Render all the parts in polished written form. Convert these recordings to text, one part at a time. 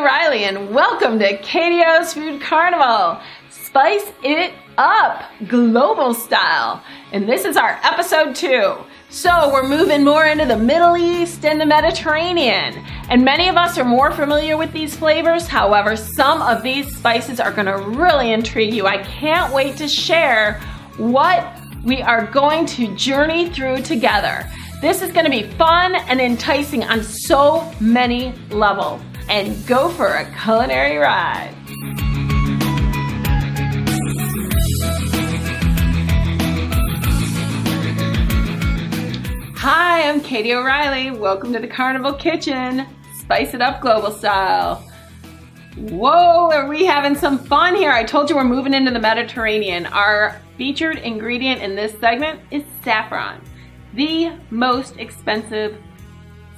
O'Reilly and welcome to Katio's Food Carnival. Spice it up, global style. And this is our episode 2. So we're moving more into the Middle East and the Mediterranean. And many of us are more familiar with these flavors. However, some of these spices are gonna really intrigue you. I can't wait to share what we are going to journey through together. This is gonna be fun and enticing on so many levels. And go for a culinary ride. Hi, I'm Katie O'Reilly. Welcome to the Carnival Kitchen. Spice it up global style. Whoa, are we having some fun here? I told you we're moving into the Mediterranean. Our featured ingredient in this segment is saffron, the most expensive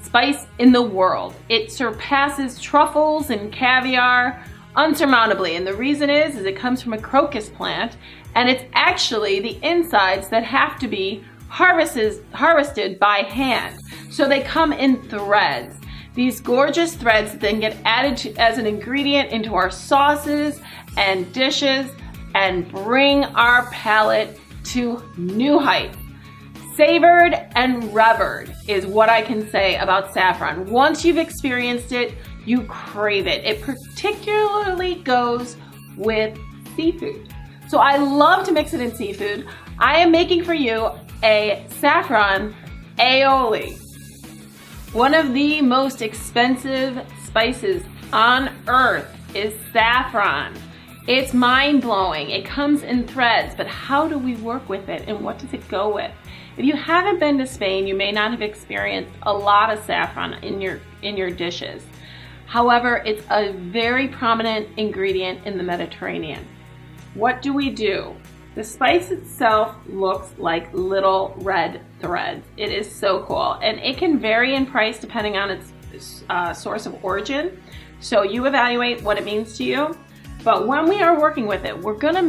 spice in the world. It surpasses truffles and caviar unsurmountably, and the reason is it comes from a crocus plant, and it's actually the insides that have to be harvested by hand. So they come in threads. These gorgeous threads then get added as an ingredient into our sauces and dishes and bring our palate to new heights. Savored and revered is what I can say about saffron. Once you've experienced it, you crave it. It particularly goes with seafood. So I love to mix it in seafood. I am making for you a saffron aioli. One of the most expensive spices on earth is saffron. It's mind-blowing. It comes in threads, but how do we work with it and what does it go with? If you haven't been to Spain, you may not have experienced a lot of saffron in your dishes. However, it's a very prominent ingredient in the Mediterranean. What do we do? The spice itself looks like little red threads. It is so cool, and it can vary in price depending on its source of origin. So you evaluate what it means to you. But when we are working with it, we're gonna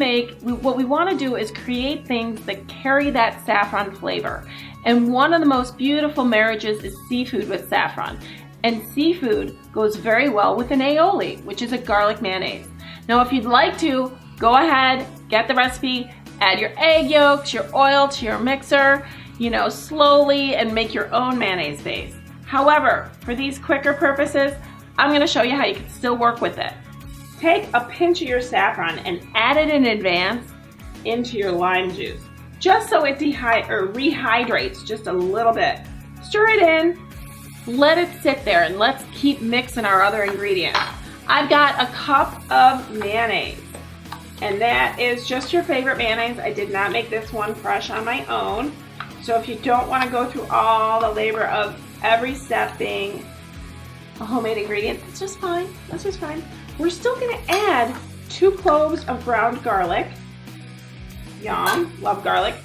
what we wanna do is create things that carry that saffron flavor. And one of the most beautiful marriages is seafood with saffron. And seafood goes very well with an aioli, which is a garlic mayonnaise. Now, if you'd like to, go ahead, get the recipe, add your egg yolks, your oil to your mixer, slowly, and make your own mayonnaise base. However, for these quicker purposes, I'm gonna show you how you can still work with it. Take a pinch of your saffron and add it in advance into your lime juice, just so it rehydrates just a little bit. Stir it in, let it sit there, and let's keep mixing our other ingredients. I've got a cup of mayonnaise, and that is just your favorite mayonnaise. I did not make this one fresh on my own, so if you don't want to go through all the labor of every step being a homemade ingredient, that's just fine. That's just fine. We're still going to add 2 cloves of ground garlic. Yum, love garlic.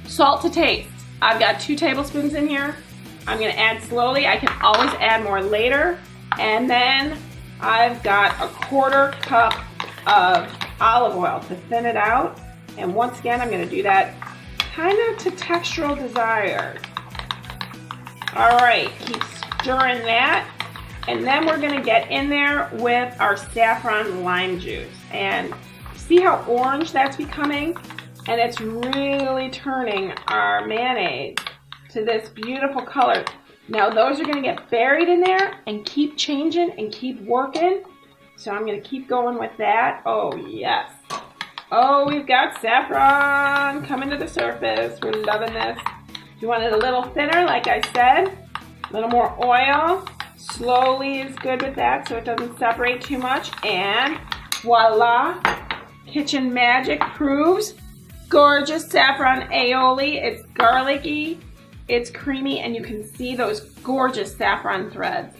Salt to taste. I've got 2 tablespoons in here. I'm going to add slowly. I can always add more later. And then I've got a 1/4 cup of olive oil to thin it out. And once again, I'm going to do that kind of to textural desire. All right, keep stirring that. And then we're gonna get in there with our saffron lime juice. And see how orange that's becoming? And it's really turning our mayonnaise to this beautiful color. Now those are gonna get buried in there and keep changing and keep working. So I'm gonna keep going with that. Oh yes. Oh, we've got saffron coming to the surface. We're loving this. You want it a little thinner, like I said. A little more oil. Slowly is good with that so it doesn't separate too much. And voila, kitchen magic proves. Gorgeous saffron aioli. It's garlicky, it's creamy, and you can see those gorgeous saffron threads.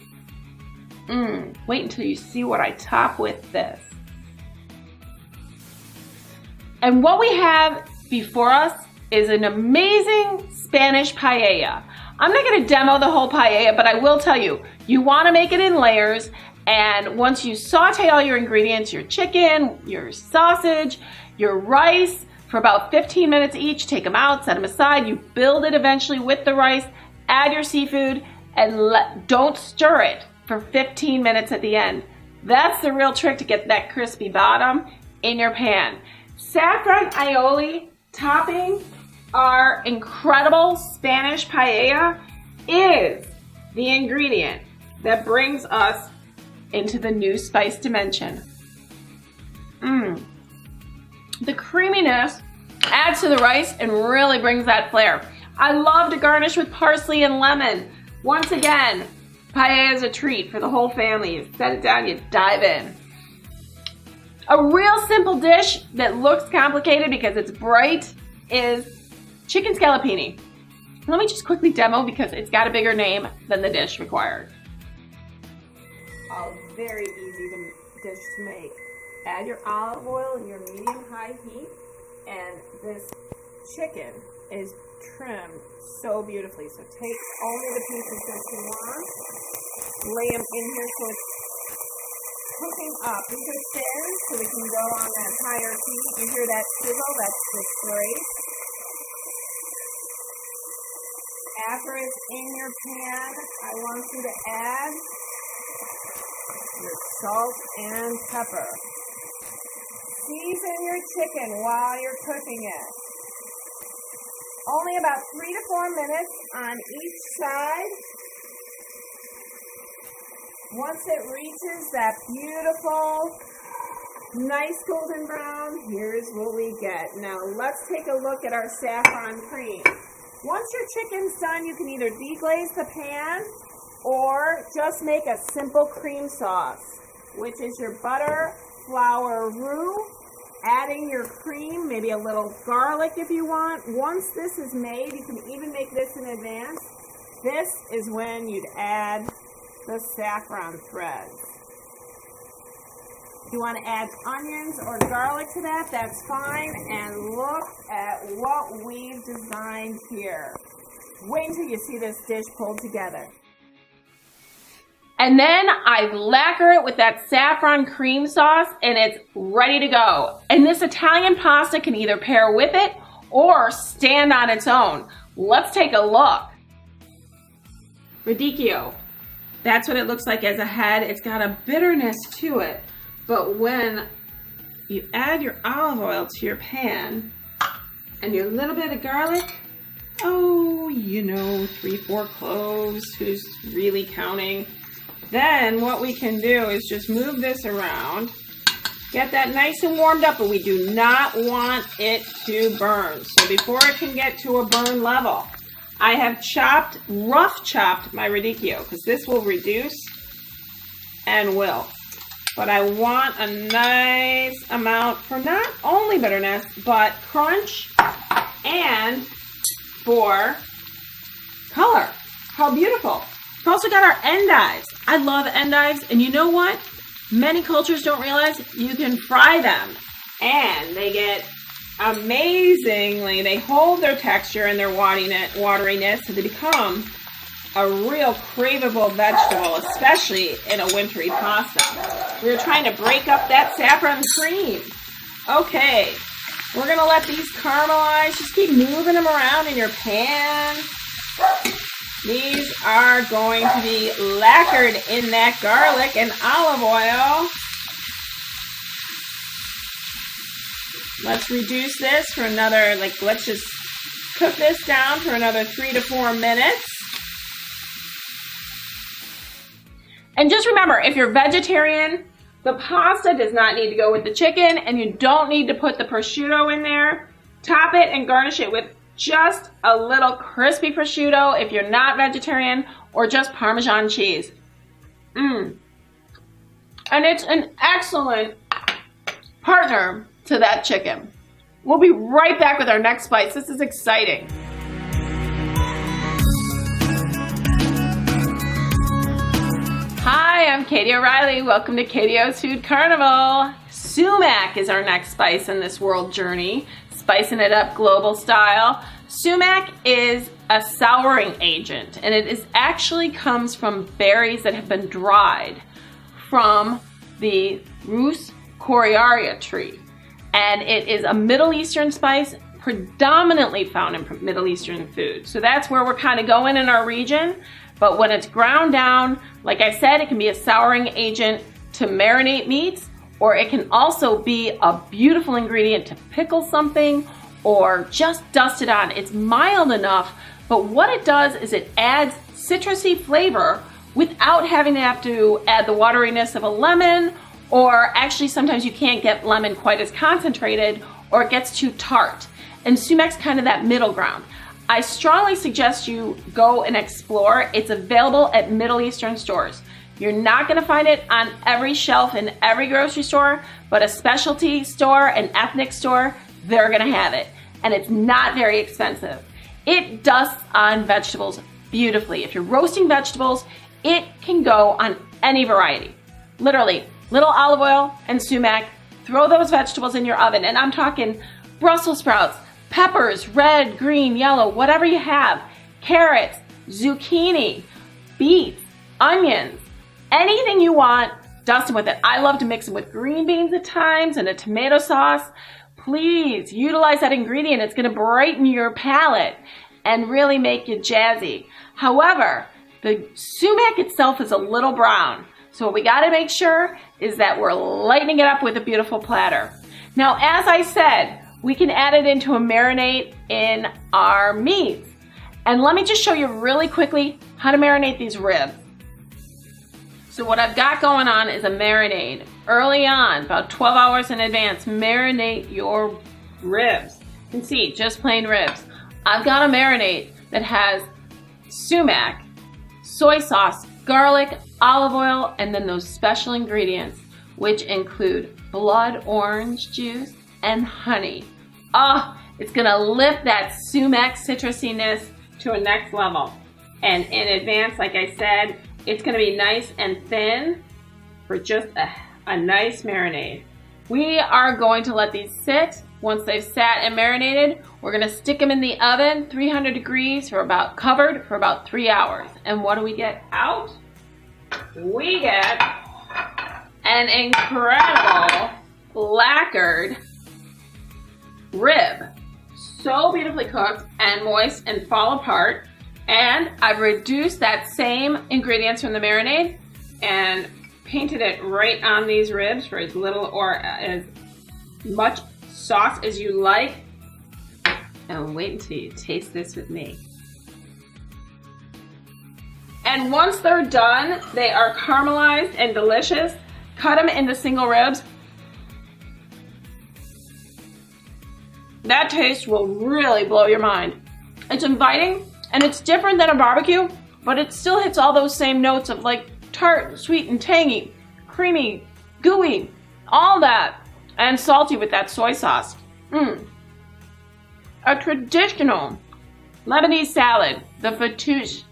Wait until you see what I top with this. And what we have before us is an amazing Spanish paella. I'm not going to demo the whole paella, but I will tell you, you want to make it in layers, and once you saute all your ingredients, your chicken, your sausage, your rice, for about 15 minutes each, take them out, set them aside, you build it eventually with the rice, add your seafood, and don't stir it for 15 minutes at the end. That's the real trick to get that crispy bottom in your pan. Saffron aioli topping our incredible Spanish paella is the ingredient that brings us into the new spice dimension. The creaminess adds to the rice and really brings that flair. I love to garnish with parsley and lemon. Once again, paella is a treat for the whole family. You set it down, you dive in. A real simple dish that looks complicated because it's bright is chicken scallopini. Let me just quickly demo because it's got a bigger name than the dish required. Oh, very easy dish to make. Add your olive oil in your medium-high heat, and this chicken is trimmed so beautifully. So take only the pieces that you want, lay them in here so it's cooking up. These are thin, so we can go on that higher heat. You hear that sizzle? That's just great. After it's in your pan, I want you to add your salt and pepper. Season your chicken while you're cooking it. Only about 3 to 4 minutes on each side. Once it reaches that beautiful, nice golden brown, here's what we get. Now let's take a look at our saffron cream. Once your chicken's done, you can either deglaze the pan or just make a simple cream sauce, which is your butter, flour, roux, adding your cream, maybe a little garlic if you want. Once this is made, you can even make this in advance. This is when you'd add the saffron threads. If you want to add onions or garlic to that, that's fine. And look at what we've designed here. Wait until you see this dish pulled together. And then I lacquer it with that saffron cream sauce and it's ready to go. And this Italian pasta can either pair with it or stand on its own. Let's take a look. Radicchio. That's what it looks like as a head. It's got a bitterness to it. But when you add your olive oil to your pan and your little bit of garlic, oh, you know, 3-4 cloves, who's really counting? Then what we can do is just move this around, get that nice and warmed up, but we do not want it to burn. So before it can get to a burn level, I have rough chopped my radicchio because this will reduce and wilt. But I want a nice amount for not only bitterness, but crunch and for color. How beautiful. We've also got our endives. I love endives, and you know what? Many cultures don't realize you can fry them, and they get amazingly, they hold their texture and their wateriness, so they become a real craveable vegetable, especially in a wintry pasta. We're trying to break up that saffron cream. Okay, we're gonna let these caramelize. Just keep moving them around in your pan. These are going to be lacquered in that garlic and olive oil. Let's reduce this for another, let's just cook this down for another 3 to 4 minutes. And just remember, if you're vegetarian, the pasta does not need to go with the chicken, and you don't need to put the prosciutto in there. Top it and garnish it with just a little crispy prosciutto if you're not vegetarian, or just Parmesan cheese. And it's an excellent partner to that chicken. We'll be right back with our next spice. This is exciting. Hi, I'm Katie O'Reilly. Welcome to Katie O's Food Carnival. Sumac is our next spice in this world journey, spicing it up global style. Sumac is a souring agent, and it actually comes from berries that have been dried from the Rus coriaria tree. And it is a Middle Eastern spice predominantly found in Middle Eastern food. So that's where we're kind of going in our region. But when it's ground down, like I said, it can be a souring agent to marinate meats, or it can also be a beautiful ingredient to pickle something or just dust it on. It's mild enough, but what it does is it adds citrusy flavor without having to have to add the wateriness of a lemon, or actually sometimes you can't get lemon quite as concentrated or it gets too tart. And sumac's kind of that middle ground. I strongly suggest you go and explore. It's available at Middle Eastern stores. You're not gonna find it on every shelf in every grocery store, but a specialty store, an ethnic store, they're gonna have it. And it's not very expensive. It dusts on vegetables beautifully. If you're roasting vegetables, it can go on any variety. Literally, little olive oil and sumac, throw those vegetables in your oven. And I'm talking Brussels sprouts, peppers, red, green, yellow, whatever you have, carrots, zucchini, beets, onions, anything you want, dust them with it. I love to mix them with green beans at times and a tomato sauce. Please utilize that ingredient. It's gonna brighten your palate and really make you jazzy. However, the sumac itself is a little brown. So what we gotta make sure is that we're lightening it up with a beautiful platter. Now, as I said, we can add it into a marinade in our meats. And let me just show you really quickly how to marinate these ribs. So what I've got going on is a marinade. Early on, about 12 hours in advance, marinate your ribs. You can see, just plain ribs. I've got a marinade that has sumac, soy sauce, garlic, olive oil, and then those special ingredients, which include blood orange juice and honey. Oh, it's gonna lift that sumac citrusiness to a next level. And in advance, like I said, it's gonna be nice and thin for just a nice marinade. We are going to let these sit. Once they've sat and marinated, we're gonna stick them in the oven, 300 degrees covered for about 3 hours. And what do we get out? We get an incredible lacquered rib. So beautifully cooked and moist and fall apart. And I've reduced that same ingredients from the marinade and painted it right on these ribs for as little or as much sauce as you like. And wait until you taste this with me. And once they're done, they are caramelized and delicious. Cut them into single ribs. That taste will really blow your mind. It's inviting and it's different than a barbecue, but it still hits all those same notes of like tart, sweet and tangy, creamy, gooey, all that, and salty with that soy sauce. A traditional Lebanese salad, the fattoush.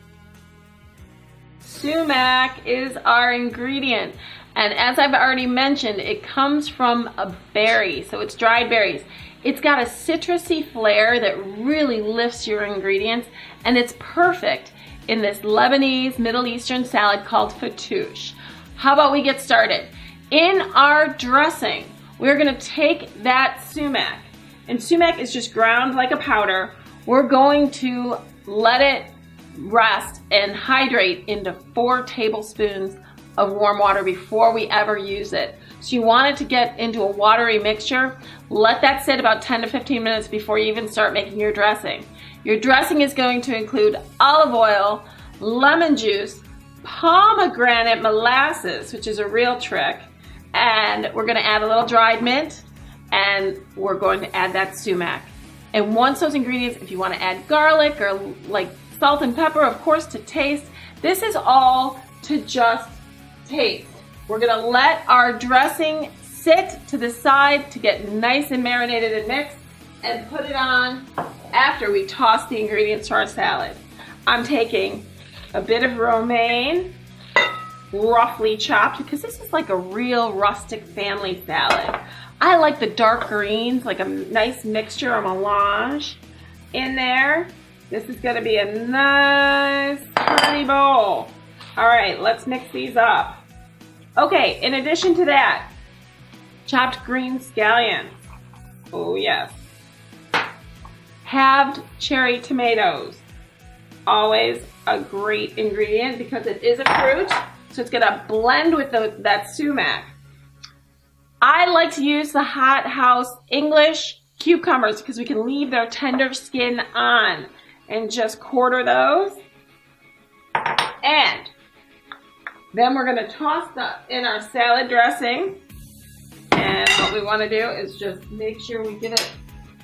Sumac is our ingredient. And as I've already mentioned, it comes from a berry, so it's dried berries. It's got a citrusy flair that really lifts your ingredients, and it's perfect in this Lebanese Middle Eastern salad called fattoush. How about we get started? In our dressing, we're gonna take that sumac, and sumac is just ground like a powder. We're going to let it rest and hydrate into 4 tablespoons of warm water before we ever use it. So you want it to get into a watery mixture. Let that sit about 10 to 15 minutes before you even start making your dressing. Your dressing is going to include olive oil, lemon juice, pomegranate molasses, which is a real trick, and we're gonna add a little dried mint, and we're going to add that sumac. And once those ingredients, if you wanna add garlic or like salt and pepper, of course, to taste, this is all to just taste. We're gonna let our dressing sit to the side to get nice and marinated and mixed, and put it on after we toss the ingredients to our salad. I'm taking a bit of romaine, roughly chopped, because this is like a real rustic family salad. I like the dark greens, like a nice mixture, a melange in there. This is gonna be a nice hearty bowl. All right, let's mix these up. Okay, in addition to that, chopped green scallion. Oh yes. Halved cherry tomatoes. always a great ingredient because it is a fruit, so it's gonna blend with that sumac. I like to use the Hot House English cucumbers because we can leave their tender skin on, and just quarter those. And then we're gonna toss in our salad dressing. And what we wanna do is just make sure we give it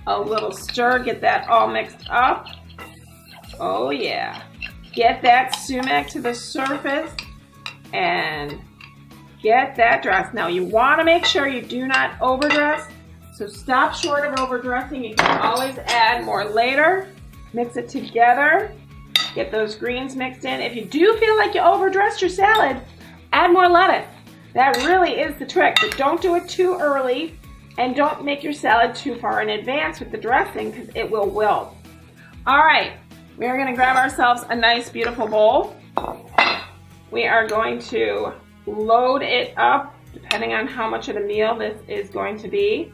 a little stir, get that all mixed up. Oh yeah. Get that sumac to the surface and get that dressed. Now you wanna make sure you do not overdress, so stop short of overdressing. You can always add more later. Mix it together. Get those greens mixed in. If you do feel like you overdressed your salad, add more lettuce. That really is the trick, but don't do it too early, and don't make your salad too far in advance with the dressing because it will wilt. All right, we are gonna grab ourselves a nice, beautiful bowl. We are going to load it up, depending on how much of the meal this is going to be.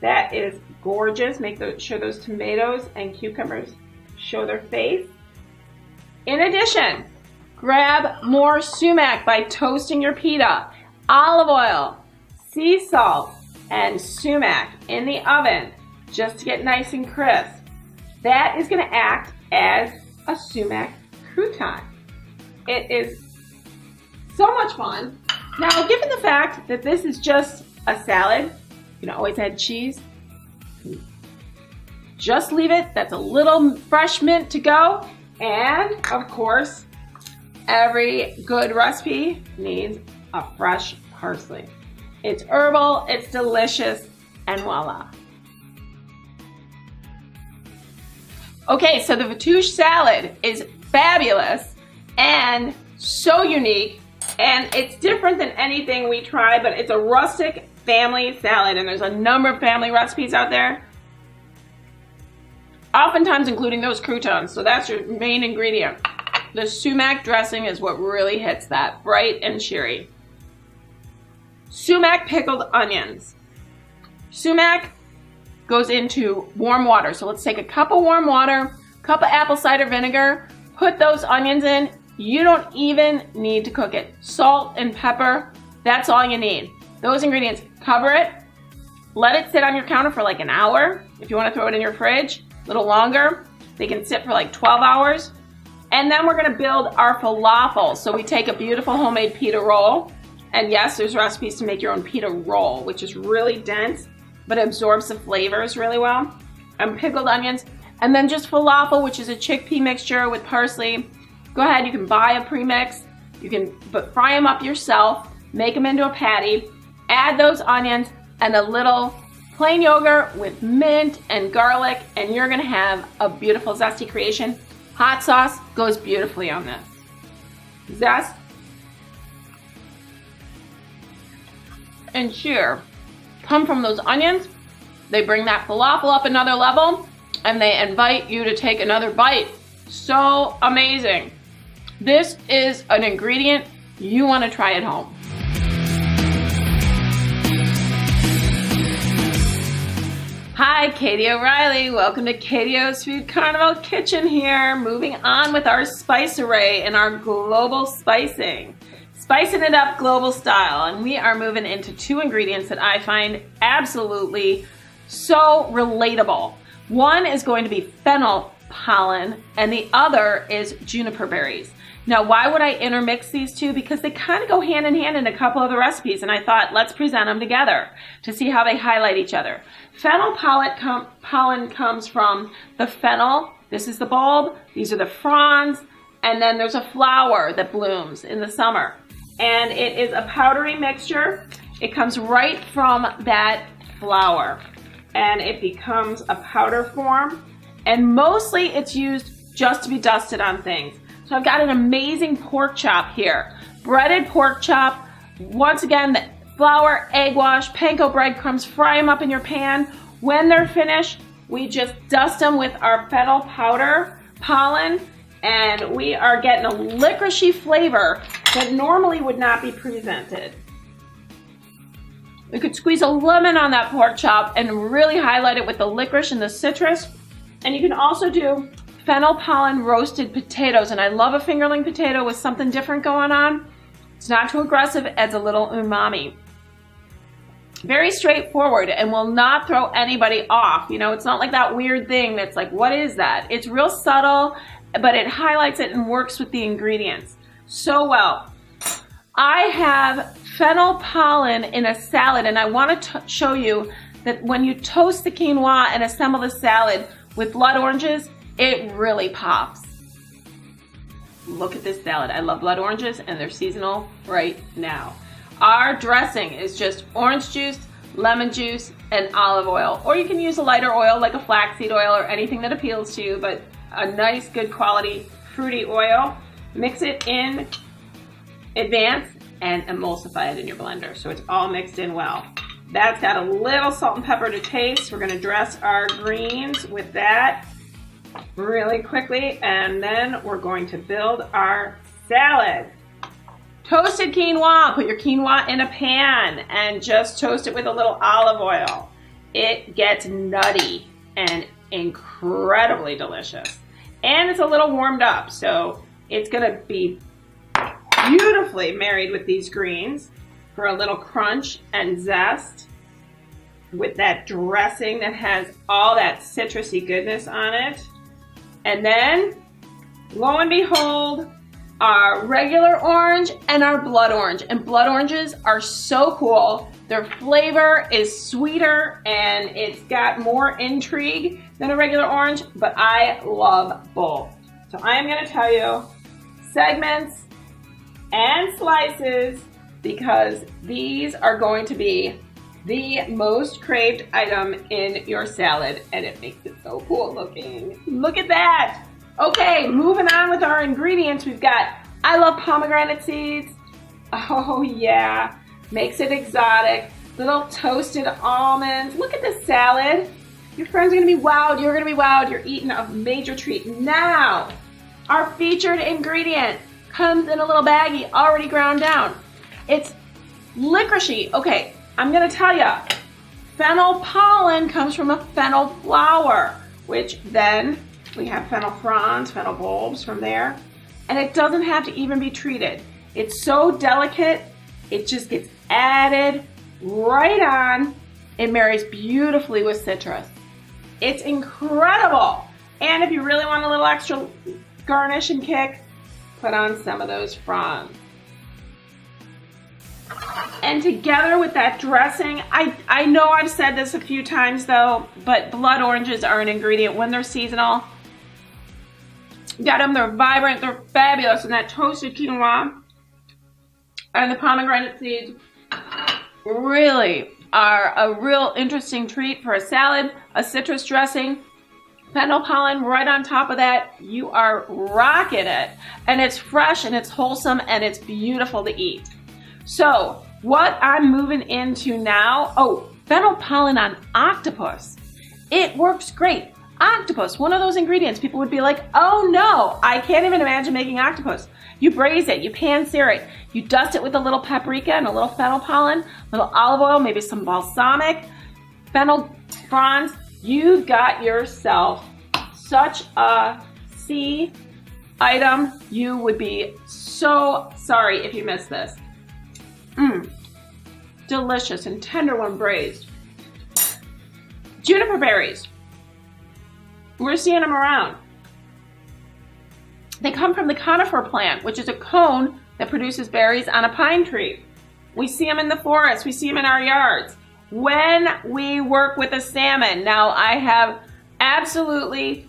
That is gorgeous. Make sure those tomatoes and cucumbers show their face. In addition, grab more sumac by toasting your pita, olive oil, sea salt, and sumac in the oven just to get nice and crisp. That is going to act as a sumac crouton. It is so much fun. Now, given the fact that this is just a salad, you can always add cheese. Just leave it. That's a little fresh mint to go. And of course, every good recipe needs a fresh parsley. It's herbal, it's delicious, and voila. Okay, so the Fatouche salad is fabulous and so unique, and it's different than anything we try, but it's a rustic family salad, and there's a number of family recipes out there, oftentimes including those croutons, so that's your main ingredient. The sumac dressing is what really hits that, bright and cheery. Sumac pickled onions. Sumac goes into warm water, so let's take a cup of warm water, cup of apple cider vinegar, put those onions in. You don't even need to cook it. Salt and pepper, that's all you need. Those ingredients, cover it, let it sit on your counter for like an hour. If you want to throw it in your fridge, a little longer, they can sit for like 12 hours. And then we're gonna build our falafel. So we take a beautiful homemade pita roll, and yes, there's recipes to make your own pita roll, which is really dense, but absorbs the flavors really well. And pickled onions, and then just falafel, which is a chickpea mixture with parsley. Go ahead, you can buy a premix, but fry them up yourself, make them into a patty, add those onions and a little plain yogurt with mint and garlic, and you're gonna have a beautiful zesty creation. Hot sauce goes beautifully on this. Zest and cheer come from those onions. They bring that falafel up another level, and they invite you to take another bite. So amazing. This is an ingredient you want to try at home. Hi, Katie O'Reilly. Welcome to Katie O's Food Carnival Kitchen here. Moving on with our spice array and our global spicing. Spicing it up global style, and we are moving into two ingredients that I find absolutely so relatable. One is going to be fennel pollen, and the other is juniper berries. Now, why would I intermix these two? Because they kind of go hand in hand in a couple of the recipes, and I thought, let's present them together to see how they highlight each other. Fennel pollen comes from the fennel. This is the bulb, these are the fronds, and then there's a flower that blooms in the summer. And it is a powdery mixture. It comes right from that flower, and it becomes a powder form. And mostly it's used just to be dusted on things. So I've got an amazing pork chop here. Breaded pork chop. Once again, the flour, egg wash, panko breadcrumbs, fry them up in your pan. When they're finished, we just dust them with our fennel powder, pollen, and we are getting a licoricey flavor that normally would not be presented. We could squeeze a lemon on that pork chop and really highlight it with the licorice and the citrus. And you can also do fennel pollen roasted potatoes. And I love a fingerling potato with something different going on. It's not too aggressive, adds a little umami. Very straightforward and will not throw anybody off. You know, it's not like that weird thing that's like, what is that? It's real subtle, but it highlights it and works with the ingredients so well. I have fennel pollen in a salad, and I want to show you that when you toast the quinoa and assemble the salad with blood oranges, it really pops. Look at this salad. I love blood oranges, and they're seasonal right now. Our dressing is just orange juice, lemon juice, and olive oil. Or you can use a lighter oil like a flaxseed oil or anything that appeals to you, but a nice, good quality fruity oil. Mix it in advance and emulsify it in your blender so it's all mixed in well. That's got a little salt and pepper to taste. We're gonna dress our greens with that really quickly, and then we're going to build our salad. Toasted quinoa. Put your quinoa in a pan and just toast it with a little olive oil. It gets nutty and incredibly delicious. And it's a little warmed up, so it's gonna be beautifully married with these greens for a little crunch and zest with that dressing that has all that citrusy goodness on it. And then, lo and behold, our regular orange and our blood orange. And blood oranges are so cool. Their flavor is sweeter and it's got more intrigue than a regular orange, but I love both. So I am gonna tell you segments and slices because these are going to be the most craved item in your salad, and it makes it so cool looking. Look at that. Okay, moving on with our ingredients. We've got, I love pomegranate seeds. Oh yeah, makes it exotic. Little toasted almonds. Look at this salad. Your friends are gonna be wowed. You're gonna be wowed. You're eating a major treat. Now, our featured ingredient comes in a little baggie already ground down. It's licoricey. Okay, I'm gonna tell you, fennel pollen comes from a fennel flower, which then we have fennel fronds, fennel bulbs from there, and it doesn't have to even be treated. It's so delicate, it just gets added right on. It marries beautifully with citrus. It's incredible. And if you really want a little extra garnish and kick, put on some of those fronds. And together with that dressing, I know I've said this a few times though, but blood oranges are an ingredient when they're seasonal. Got them, they're vibrant, they're fabulous, and that toasted quinoa and the pomegranate seeds really are a real interesting treat for a salad, a citrus dressing. Fennel pollen right on top of that, you are rocking it. And it's fresh and it's wholesome and it's beautiful to eat. So what I'm moving into now, oh, fennel pollen on octopus. It works great. Octopus, one of those ingredients people would be like, oh no, I can't even imagine making octopus. You braise it, you pan sear it, you dust it with a little paprika and a little fennel pollen, a little olive oil, maybe some balsamic, fennel fronds. You've got yourself such a sea item. You would be so sorry if you missed this. Delicious and tender when braised. Juniper berries. We're seeing them around. They come from the conifer plant, which is a cone that produces berries on a pine tree. We see them in the forest. We see them in our yards. When we work with a salmon, now I have absolutely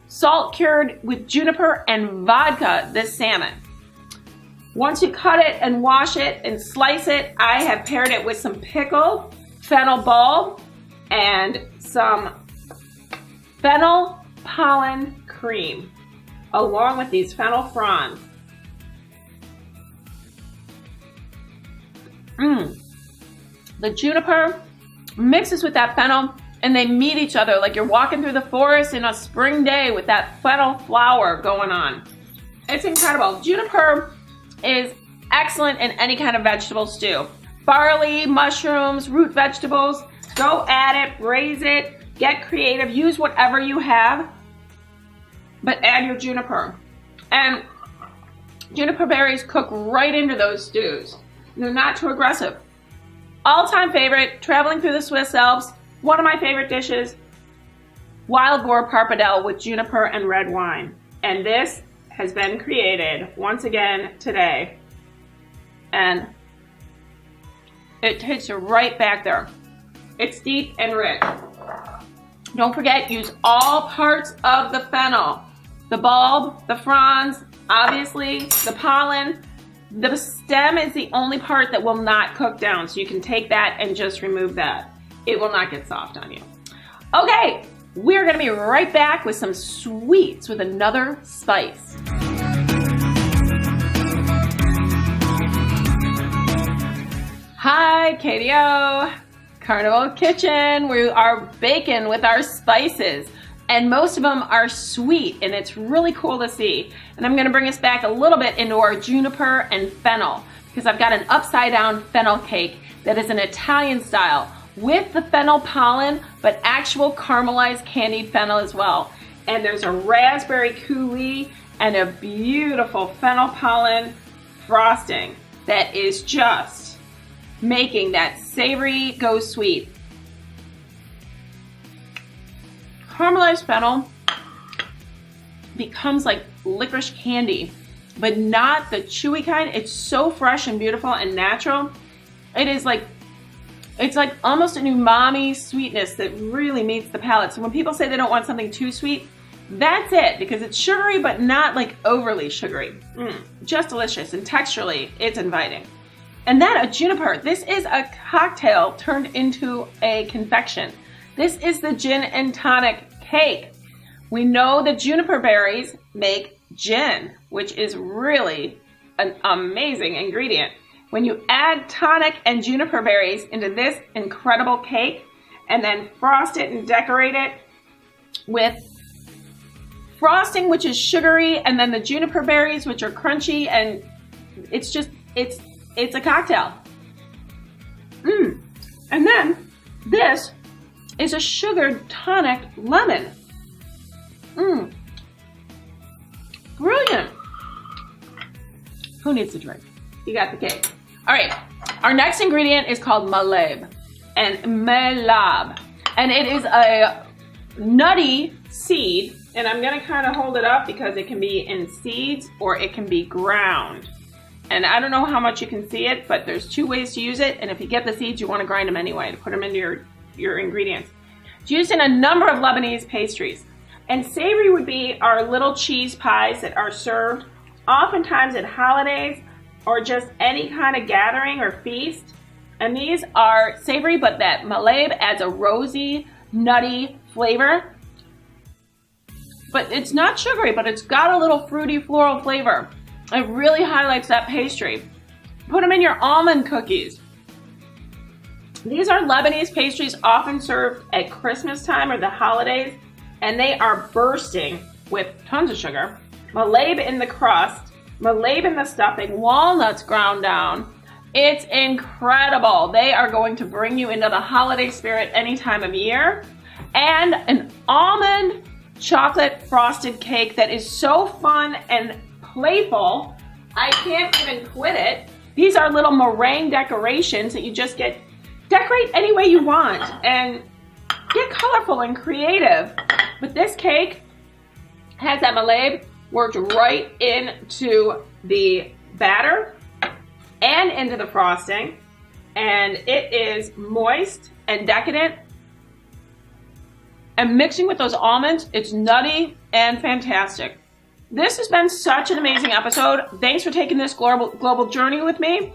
salt cured with juniper and vodka this salmon. Once you cut it and wash it and slice it, I have paired it with some pickled fennel bulb and some fennel pollen cream, along with these fennel fronds. The juniper mixes with that fennel and they meet each other like you're walking through the forest in a spring day with that fennel flower going on. It's incredible. Juniper is excellent in any kind of vegetable stew. Barley, mushrooms, root vegetables, go at it, braise it, get creative, use whatever you have. but add your juniper. And juniper berries cook right into those stews. They're not too aggressive. All-time favorite, traveling through the Swiss Alps, one of my favorite dishes, wild boar pappardelle with juniper and red wine. And this has been created once again today. And it takes you right back there. It's deep and rich. Don't forget, use all parts of the fennel. The bulb, the fronds, obviously the pollen. The stem is the only part that will not cook down, so you can take that and just remove that. It will not get soft on you. Okay, we're gonna be right back with some sweets with another spice. Hi, KDO, Carnival Kitchen. We are baking with our spices, and most of them are sweet, and it's really cool to see. And I'm gonna bring us back a little bit into our juniper and fennel, because I've got an upside down fennel cake that is an Italian style with the fennel pollen, but actual caramelized candied fennel as well. And there's a raspberry coulis and a beautiful fennel pollen frosting that is just making that savory go sweet. Caramelized fennel becomes like licorice candy, but not the chewy kind. It's so fresh and beautiful and natural. It is like, it's like almost an umami sweetness that really meets the palate. So when people say they don't want something too sweet, that's it, because it's sugary, but not like overly sugary. Just delicious, and texturally, it's inviting. And then a juniper. This is a cocktail turned into a confection. This is the gin and tonic cake. We know that juniper berries make gin, which is really an amazing ingredient. When you add tonic and juniper berries into this incredible cake and then frost it and decorate it with frosting, which is sugary, and then the juniper berries, which are crunchy, and it's just, it's a cocktail. And then this is a sugared tonic lemon. Brilliant. Who needs a drink? You got the cake. All right, our next ingredient is called malab and melab, and it is a nutty seed, and I'm gonna kind of hold it up because it can be in seeds or it can be ground. And I don't know how much you can see it, but there's two ways to use it, and if you get the seeds, you wanna grind them anyway to put them into your ingredients. It's used in a number of Lebanese pastries. And savory would be our little cheese pies that are served oftentimes at holidays or just any kind of gathering or feast. And these are savory, but that malab adds a rosy, nutty flavor. But it's not sugary, but it's got a little fruity floral flavor. It really highlights that pastry. Put them in your almond cookies. These are Lebanese pastries often served at Christmas time or the holidays, and they are bursting with tons of sugar. Malab in the crust, malab in the stuffing, walnuts ground down. It's incredible. They are going to bring you into the holiday spirit any time of year. And an almond chocolate frosted cake that is so fun and playful, I can't even quit it. These are little meringue decorations that you just decorate any way you want and get colorful and creative. But this cake has that malab worked right into the batter and into the frosting, and it is moist and decadent. And mixing with those almonds, it's nutty and fantastic. This has been such an amazing episode. Thanks for taking this global journey with me.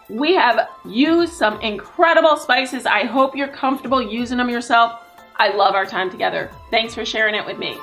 We have used some incredible spices. I hope you're comfortable using them yourself. I love our time together. Thanks for sharing it with me.